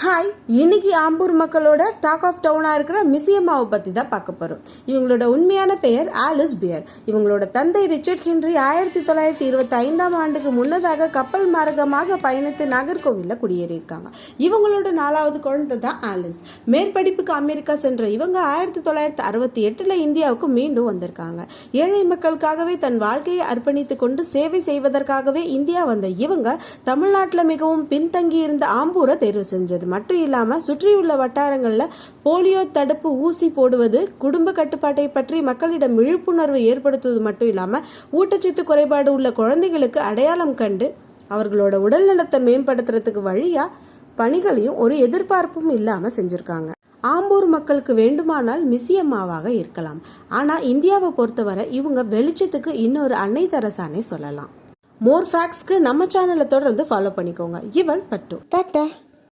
Hi, இன்னைக்கு ஆம்பூர் மக்களோட talk of டவுனாக இருக்கிற மிஸ்ஸியம்மாவை பற்றி தான் பார்க்க போகிறோம். இவங்களோட உண்மையான பெயர் ஆலிஸ் பியர். இவங்களோட தந்தை ரிச்சர்ட் ஹென்றி 1925ஆம் ஆண்டுக்கு முன்னதாக கப்பல் மார்க்கமாக பயணித்து நாகர்கோவிலில் குடியேறியிருக்காங்க. இவங்களோட 4வது குழந்தை தான் ஆலிஸ். மேற்படிப்புக்கு அமெரிக்கா சென்ற இவங்க 1968 இந்தியாவுக்கு மீண்டும் வந்திருக்காங்க. ஏழை மக்களுக்காகவே தன் வாழ்க்கையை அர்ப்பணித்து கொண்டு சேவை செய்வதற்காகவே இந்தியா வந்த இவங்க தமிழ்நாட்டில் மிகவும் பின்தங்கி இருந்த ஆம்பூரை தேர்வு செஞ்சது மட்டும் இல்லாம சுற்றியுள்ள வட்டாரங்கள்ல போலியோ தடுப்பு ஊசி போடுவது, குடும்ப கட்டுப்பாட்டை பற்றி மக்களிடம் விழிப்புணர்வு ஏற்படுத்துவது மட்டும் இல்லாம ஊட்டச்சத்து குறைபாடு உள்ள குழந்தைகளுக்கு அடையாளம் கண்டு அவர்களோட உடல் நலத்தை மேம்படுத்துறதுக்கு வழியா பணிகளையும் ஒரு எதிர்பார்ப்பும் இல்லாம செஞ்சிருக்காங்க. ஆம்பூர் மக்களுக்கு வேண்டுமானால் மிஸ்ஸியம்மாவாக இருக்கலாம். ஆனா இந்தியாவை பொறுத்தவரை இவங்க வெளிச்சத்துக்கு இன்னொரு அன்னை தெரசானே சொல்லலாம். மோர் ஃபேக்ட்ஸ்க்கு நம்ம சேனலை தொடர்ந்து ஃபாலோ பண்ணிக்கோங்க. இவள் பட்டு டாட்டா.